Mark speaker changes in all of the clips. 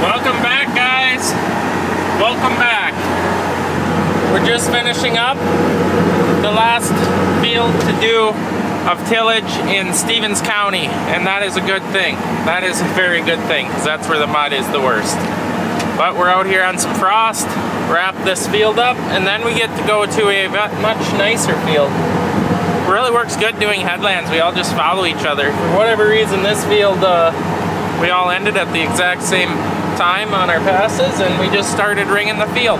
Speaker 1: Welcome back, guys. Welcome back. We're just finishing up the last field to do of tillage in Stevens County, and that is a good thing. That is a very good thing, because that's where the mud is the worst. But we're out here on some frost, wrap this field up, and then we get to go to a much nicer field. It really works good doing headlands. We all just follow each other. For whatever reason, this field, we all ended at the exact same time on our passes, and we just started ringing the field.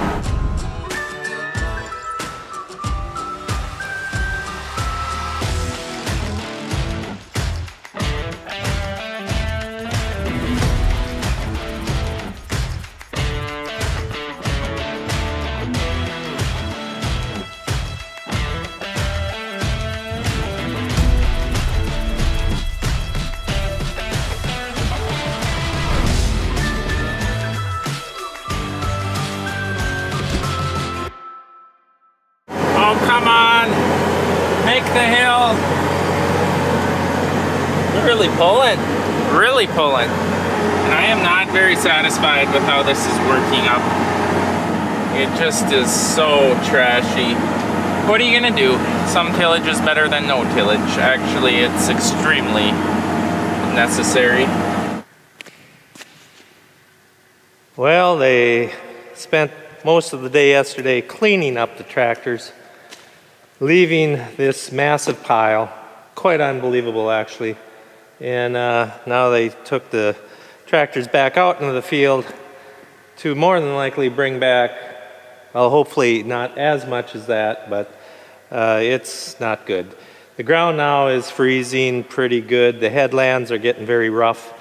Speaker 1: Oh, come on, make the hill. Really pulling, really pulling. And I am not very satisfied with how this is working up. It just is so trashy. What are you gonna do? Some tillage is better than no tillage. Actually, it's extremely necessary. Well, they spent most of the day yesterday cleaning up the tractors, leaving this massive pile. Quite unbelievable, actually. And now they took the tractors back out into the field to more than likely bring back, well, hopefully not as much as that, but it's not good. The ground now is freezing pretty good. The headlands are getting very rough.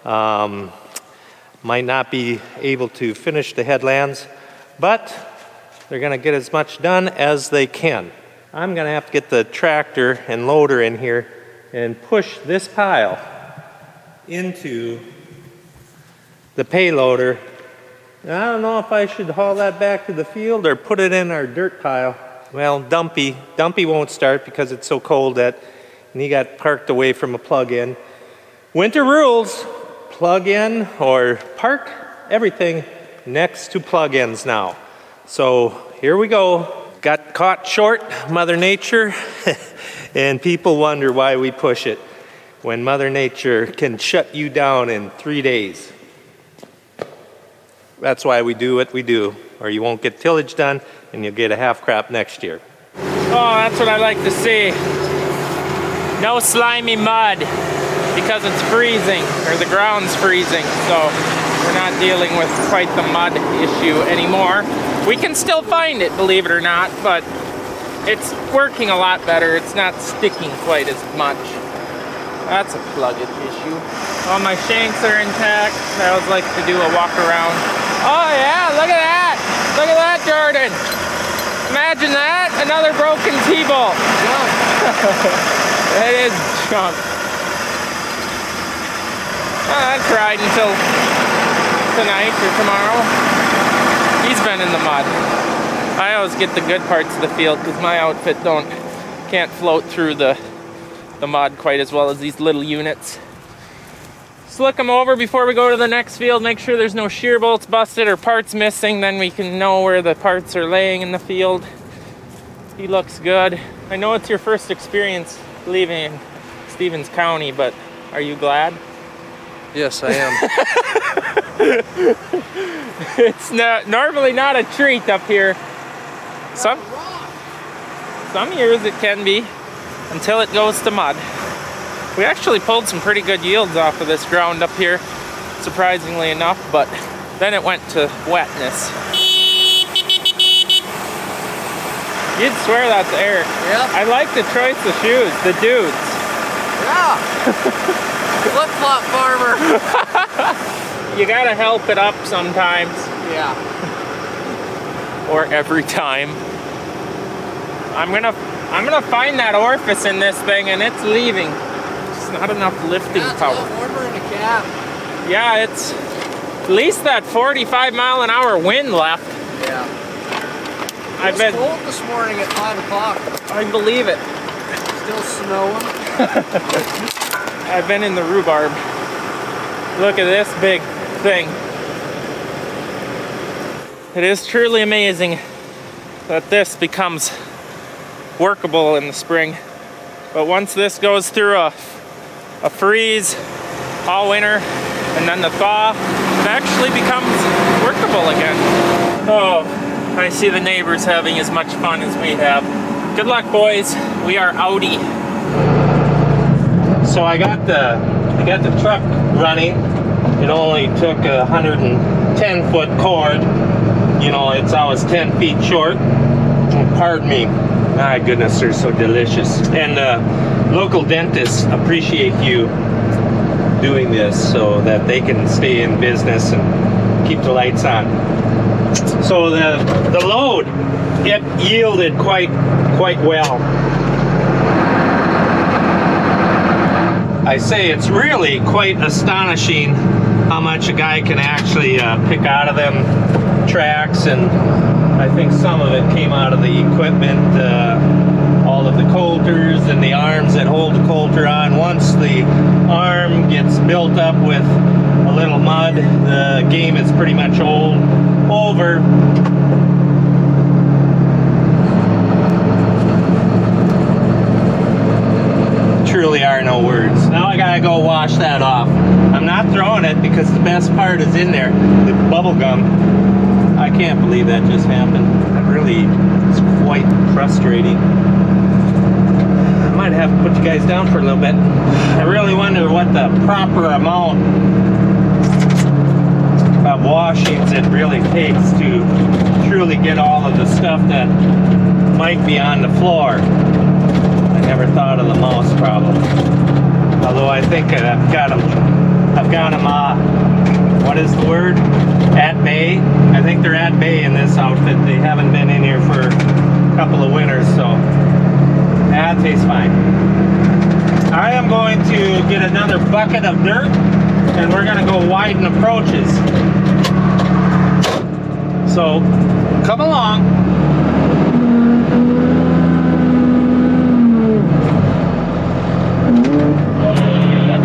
Speaker 1: Might not be able to finish the headlands, but they're gonna get as much done as they can. I'm gonna have to get the tractor and loader in here and push this pile into the payloader. And I don't know if I should haul that back to the field or put it in our dirt pile. Well, Dumpy won't start because it's so cold that, and he got parked away from a plug-in. Winter rules, plug in or park everything next to plug-ins now. So here we go. Got caught short, Mother Nature, and people wonder why we push it when Mother Nature can shut you down in 3 days. That's why we do what we do, or you won't get tillage done and you'll get a half crop next year. Oh, that's what I like to see. No slimy mud because it's freezing, or the ground's freezing, so we're not dealing with quite the mud issue anymore. We can still find it, believe it or not, but it's working a lot better. It's not sticking quite as much. That's a pluggage issue. All my shanks are intact. I always like to do a walk around. Oh yeah, look at that! Look at that, Jordan! Imagine that, another broken T-bolt. That is junk. That's right until tonight or tomorrow. He's been in the mud. I always get the good parts of the field because my outfit can't float through the mud quite as well as these little units. Slick them over before we go to the next field. Make sure there's no shear bolts busted or parts missing. Then we can know where the parts are laying in the field. He looks good. I know it's your first experience leaving Stevens County, but are you glad?
Speaker 2: Yes, I am.
Speaker 1: It's normally not a treat up here. Some years it can be, until it goes to mud. We actually pulled some pretty good yields off of this ground up here, surprisingly enough, but then it went to wetness. You'd swear that's Eric.
Speaker 2: Yep.
Speaker 1: I like the choice of shoes, the dudes.
Speaker 2: Yeah. Flip-flop farmer.
Speaker 1: You gotta help it up sometimes.
Speaker 2: Yeah.
Speaker 1: Or every time. I'm gonna find that orifice in this thing and it's leaving. Just not enough lifting power.
Speaker 2: It's a lot warmer in the cab.
Speaker 1: Yeah, it's at least that 45-mile-an-hour wind left.
Speaker 2: Yeah.
Speaker 1: It was
Speaker 2: cold this morning at 5 o'clock.
Speaker 1: I believe it.
Speaker 2: Still snowing.
Speaker 1: I've been in the rhubarb. Look at this big thing.
Speaker 3: It is truly amazing that this becomes workable in the spring. But once this goes through a freeze all winter and then the thaw, it actually becomes workable again. Oh, I see the neighbors having as much fun as we have. Good luck, boys. We are outie.
Speaker 1: So I got the truck running. It only took a 110-foot cord. You know, it's always 10 feet short. Pardon me. My goodness, they're so delicious. And local dentists appreciate you doing this so that they can stay in business and keep the lights on. So the load, it yielded quite well. I say it's really quite astonishing how much a guy can actually pick out of them tracks, and I think some of it came out of the equipment, all of the coulters and the arms that hold the coulter on. Once the arm gets built up with a little mud, the game is pretty much over. Truly are no words. Now I gotta go wash that off. I'm not throwing it because the best part is in there, the bubble gum. I can't believe that just happened. It really is quite frustrating. I might have to put you guys down for a little bit. I really wonder what the proper amount of washings it really takes to truly get all of the stuff that might be on the floor. I never thought of the mouse problem. Although I think I've got them, what is the word? At bay. I think they're at bay in this outfit. They haven't been in here for a couple of winters, so that tastes fine. I am going to get another bucket of dirt, and we're gonna go widen approaches. So, come along.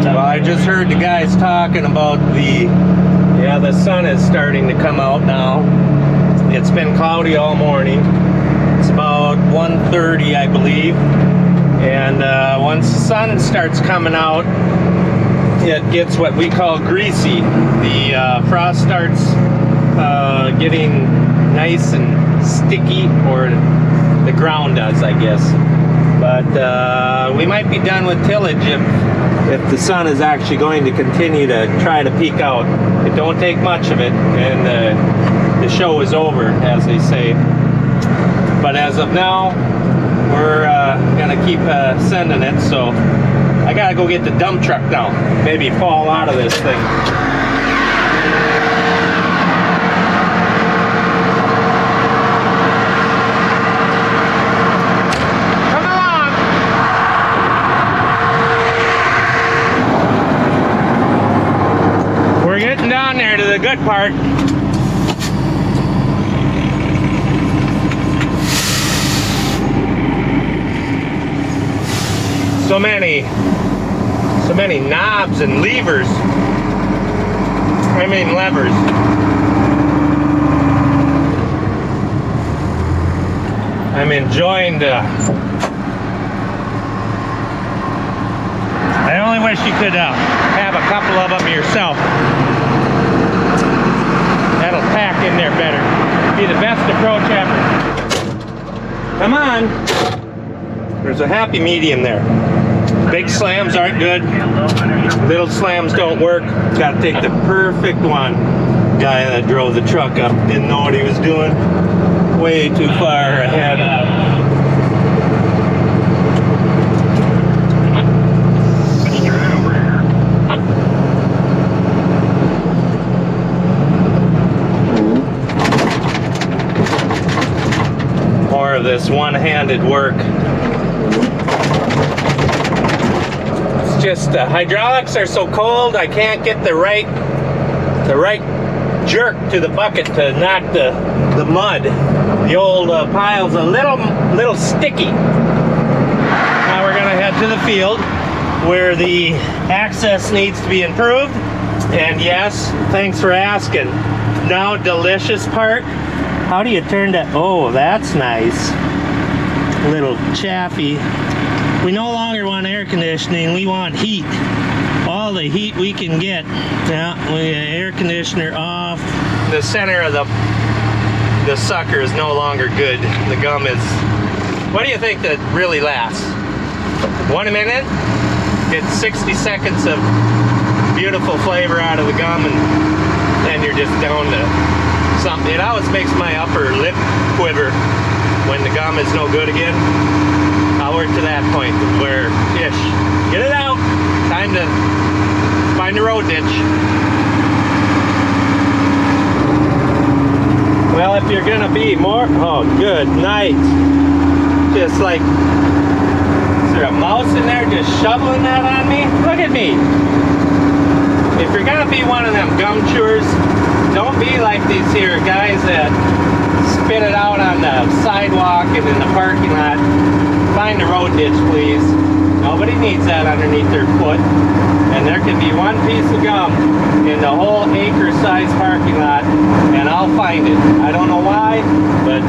Speaker 1: Well, I just heard the guys talking about the sun is starting to come out now. It's been cloudy all morning. It's about 1:30, I believe. And once the sun starts coming out, it gets what we call greasy. The frost starts getting nice and sticky, or the ground does, I guess. But we might be done with tillage if the sun is actually going to continue to try to peek out. It don't take much of it, and the show is over, as they say. But as of now, we're gonna keep sending it, so I gotta go get the dump truck now. Maybe fall out of this thing. Down there to the good part. So many knobs and levers. I mean levers. I'm enjoying the. I only wish you could have a couple of them yourself. That'll pack in there better. Be the best approach ever. Come on. There's a happy medium there. Big slams aren't good. Little slams don't work. Got to take the perfect one. Guy that drove the truck up didn't know what he was doing. Way too far ahead. Of this one-handed work. It's just hydraulics are so cold, I can't get the right jerk to the bucket to knock the mud. The old pile's a little sticky. Now we're gonna head to the field where the access needs to be improved. And yes, thanks for asking. Now delicious part, How do you turn that? Oh, that's nice. A little chaffy. We no longer want air conditioning, we want heat. All the heat we can get. Yeah, we air conditioner off. The center of the sucker is no longer good. The gum is, what do you think that really lasts? 1 minute? Get 60 seconds of beautiful flavor out of the gum, and then you're just down to something. It always makes my upper lip quiver when the gum is no good again. I'll work to that point where, ish, get it out. Time to find a road ditch. Well, if you're gonna be more, oh, good night. Just like, is there a mouse in there just shoveling that on me? Look at me. If you're gonna be one of them gum chewers, don't be like these here guys that spit it out on the sidewalk and in the parking lot. Find a road ditch, please. Nobody needs that underneath their foot. And there can be one piece of gum in the whole acre-sized parking lot, and I'll find it. I don't know why, but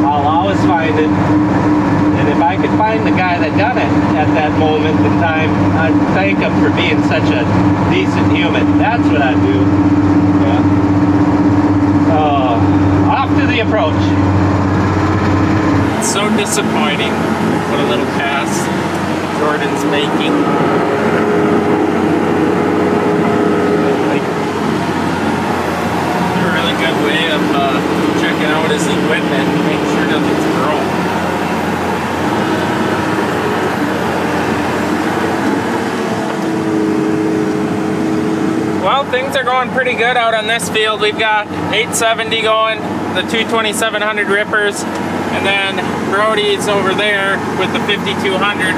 Speaker 1: I'll always find it. And if I could find the guy that done it at that moment in time, I'd thank him for being such a decent human. That's what I'd do. Yeah. Off to the approach.
Speaker 3: It's so disappointing what a little pass Jordan's making. Like, a really good way of checking out his equipment and making sure nothing's broke. Well, things are going pretty good out on this field. We've got 870 going, the two 2700 rippers, and then Brody's over there with the 5200.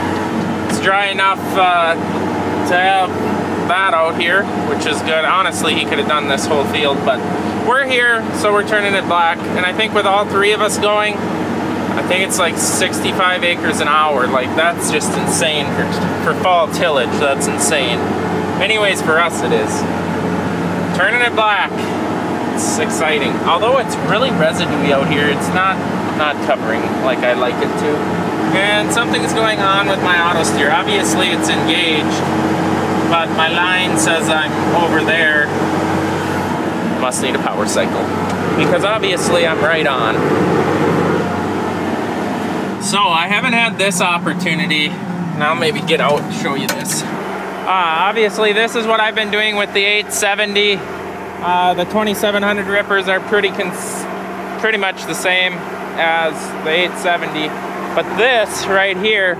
Speaker 3: It's dry enough to have that out here, which is good. Honestly, he could have done this whole field, but we're here, so we're turning it black. And I think with all three of us going, I think it's like 65 acres an hour. Like, that's just insane for fall tillage. That's insane. Anyways, for us it is. Turning it black. It's exciting. Although it's really residuey out here, it's not covering like I like it to. And something's going on with my auto steer. Obviously it's engaged, but my line says I'm over there. Must need a power cycle, because obviously I'm right on. So I haven't had this opportunity. Now maybe get out and show you this. Obviously this is what I've been doing with the 870. The 2700 rippers are pretty much the same as the 870, but this right here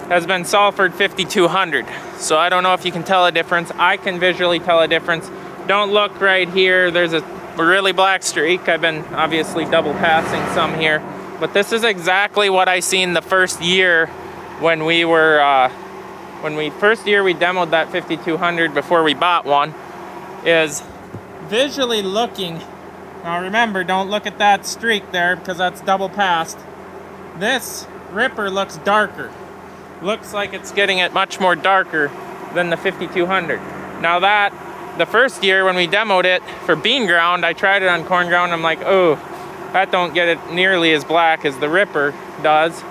Speaker 3: has been sulfured 5200. So I don't know if you can tell a difference. I can visually tell a difference. Don't look right here. There's a really black streak. I've been obviously double passing some here, but this is exactly what I seen the first year when we were first year we demoed that 5200 before we bought one. Is visually looking, now remember, don't look at that streak there because that's double passed. This ripper looks darker. Looks like it's getting it much more darker than the 5200. Now that, the first year when we demoed it for bean ground, I tried it on corn ground, I'm like, oh, that don't get it nearly as black as the ripper does.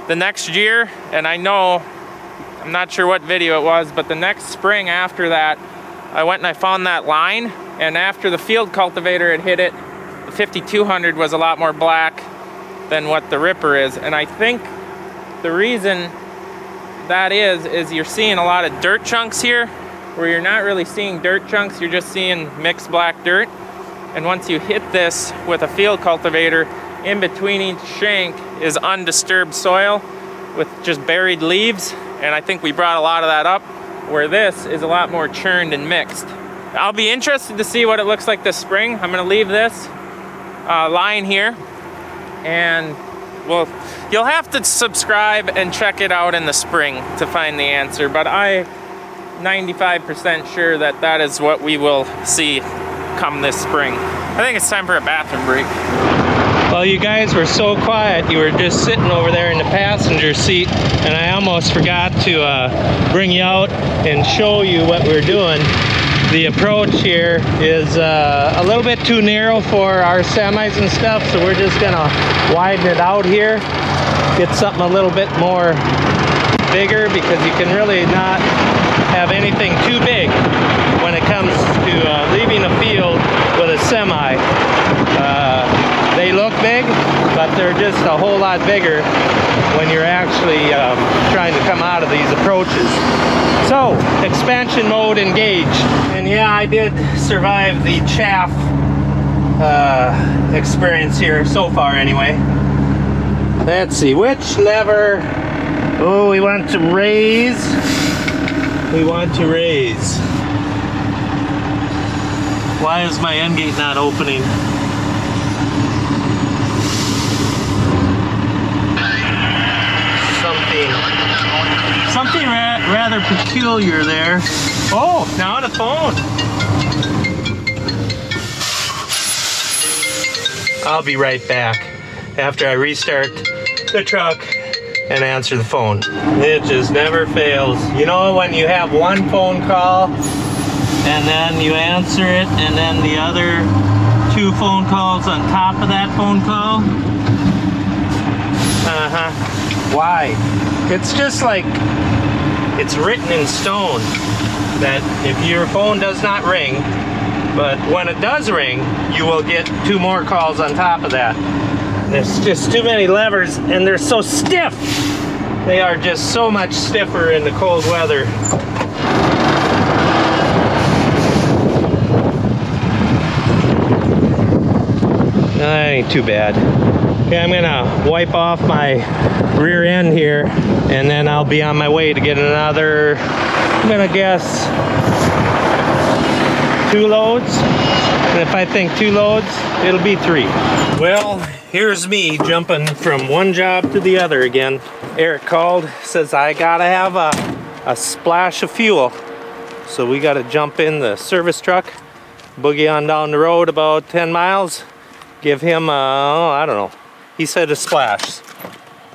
Speaker 3: The next year, and I know, I'm not sure what video it was, but the next spring after that, I went and I found that line, and after the field cultivator had hit it, the 5200 was a lot more black than what the ripper is. And I think the reason that is you're seeing a lot of dirt chunks here, where you're not really seeing dirt chunks, you're just seeing mixed black dirt. And once you hit this with a field cultivator, in between each shank is undisturbed soil with just buried leaves. And I think we brought a lot of that up, where this is a lot more churned and mixed. I'll be interested to see what it looks like this spring. I'm gonna leave this line here, and you'll have to subscribe and check it out in the spring to find the answer, but I'm 95% sure that that is what we will see come this spring. I think it's time for a bathroom break. Well, you guys were so quiet. You were just sitting over there in the passenger seat, and I almost forgot to bring you out and show you what we're doing.
Speaker 1: the approach here is a little bit too narrow for our semis and stuff, so we're just gonna widen it out here, get something a little bit more bigger, because you can really not have anything too big when it comes to leaving a field with a semi. They look big, but they're just a whole lot bigger when you're actually trying to come out of these approaches. So, expansion mode engaged. And yeah, I did survive the chaff experience here, so far anyway. Let's see, which lever? Oh, we want to raise. We want to raise. Why is my end gate not opening? Something rather peculiar there. Oh, now the phone. I'll be right back after I restart the truck and answer the phone. It just never fails. You know, when you have one phone call and then you answer it, and then the other 2 phone calls on top of that phone call? Why? It's just like, it's written in stone that if your phone does not ring, but when it does ring, you will get 2 more calls on top of that. There's just too many levers, and they're so stiff. They are just so much stiffer in the cold weather. That ain't too bad. Okay, I'm gonna wipe off my rear end here, and then I'll be on my way to get another, I'm gonna guess, 2 loads. And if I think 2 loads, it'll be 3. Well, here's me jumping from one job to the other again. Eric called, says I gotta have a splash of fuel. So we gotta jump in the service truck, boogie on down the road about 10 miles, give him I don't know. He said a splash.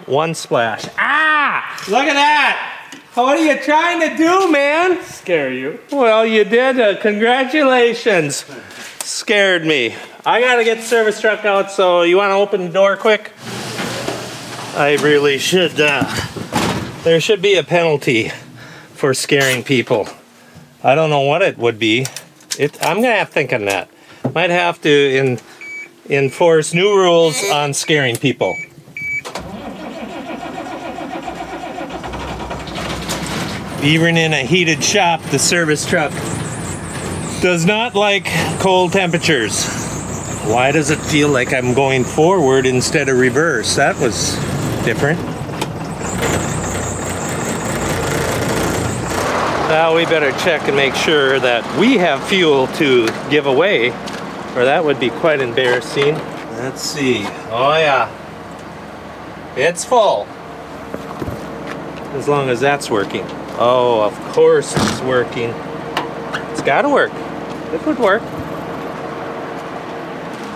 Speaker 1: 1 splash. Ah! Look at that! What are you trying to do, man?
Speaker 3: Scare you.
Speaker 1: Well, you did. Congratulations. Scared me. I gotta get the service truck out, so you wanna open the door quick? I really should. There should be a penalty for scaring people. I don't know what it would be. I'm gonna have to think on that. Might have to enforce new rules on scaring people. Even in a heated shop, the service truck does not like cold temperatures. Why does it feel like I'm going forward instead of reverse? That was different. Now we better check and make sure that we have fuel to give away, or that would be quite embarrassing. Let's see. Oh yeah. It's full. As long as that's working. Oh, of course it's working. It's gotta work. It would work.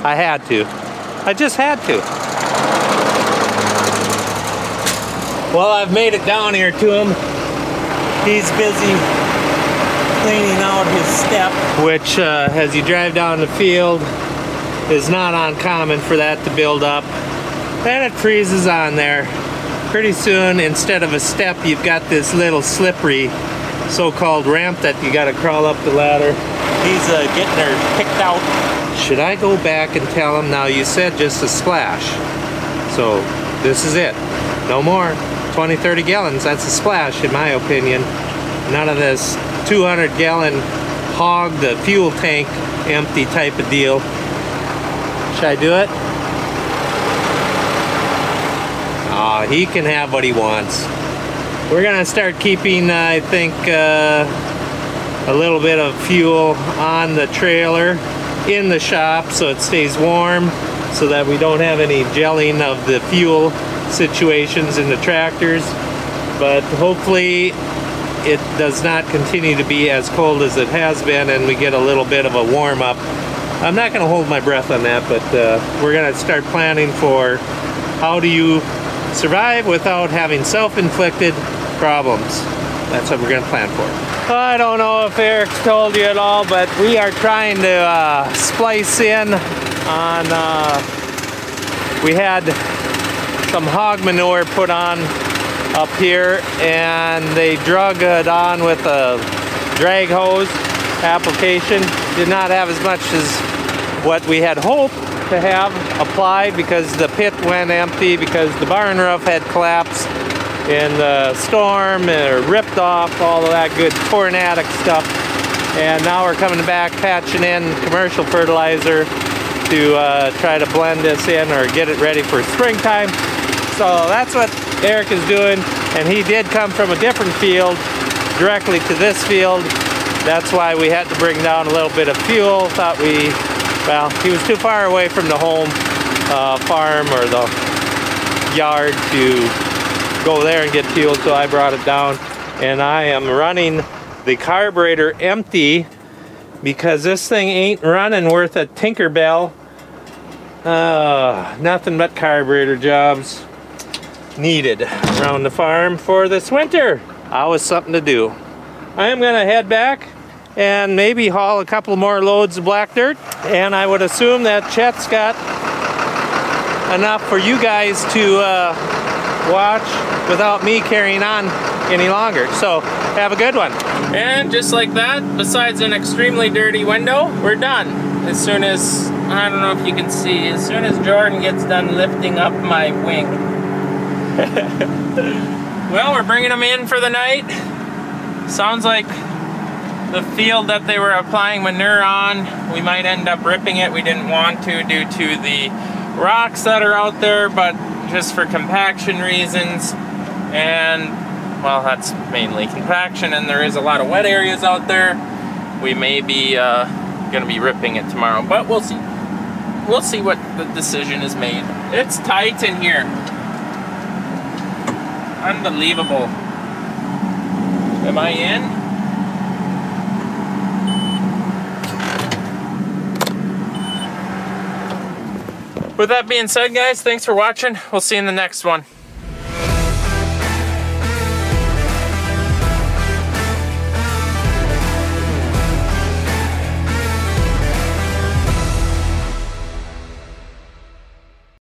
Speaker 1: I had to. I just had to. Well, I've made it down here to him. He's busy cleaning out his step, which as you drive down the field is not uncommon for that to build up. Then it freezes on there. Pretty soon, instead of a step, you've got this little slippery so-called ramp that you gotta crawl up the ladder. He's getting her picked out. Should I go back and tell him, now you said just a splash, so this is it, no more 20-30 gallons, that's a splash in my opinion. None of this 200-gallon hog the fuel tank empty type of deal. Should I do it? He can have what he wants. We're gonna start keeping, I think, a little bit of fuel on the trailer in the shop so it stays warm, so that we don't have any gelling of the fuel situations in the tractors. But hopefully it does not continue to be as cold as it has been, and we get a little bit of a warm up. I'm not gonna hold my breath on that, but we're gonna start planning for how do you survive without having self-inflicted problems. that's what we're gonna plan for. I don't know if Eric's told you at all, but we are trying to splice in on, we had some hog manure put on up here, and they drug it on with a drag hose application. Did not have as much as what we had hoped to have applied because the pit went empty because the barn roof had collapsed in the storm or ripped off all of that good tornadic stuff. And now we're coming back patching in commercial fertilizer to try to blend this in or get it ready for springtime. So that's what Eric is doing, and he did come from a different field directly to this field. That's why we had to bring down a little bit of fuel. Thought we, well, he was too far away from the home farm or the yard to go there and get fuel, so I brought it down. And I am running the carburetor empty because this thing ain't running worth a Tinkerbell. Nothing but carburetor jobs needed around the farm for this winter. Always something to do. I am gonna head back and maybe haul a couple more loads of black dirt, and I would assume that Chet's got enough for you guys to watch without me carrying on any longer. So have a good one.
Speaker 3: And just like that, besides an extremely dirty window, we're done. As soon as, I don't know if you can see, as soon as Jordan gets done lifting up my wing. Well, we're bringing them in for the night. Sounds like the field that they were applying manure on, we might end up ripping it. We didn't want to due to the rocks that are out there, but just for compaction reasons. And, well, that's mainly compaction, and there is a lot of wet areas out there. We may be gonna be ripping it tomorrow, but we'll see. We'll see what the decision is made. It's tight in here. Unbelievable. Am I in? With that being said, guys, thanks for watching. We'll see you in the next one.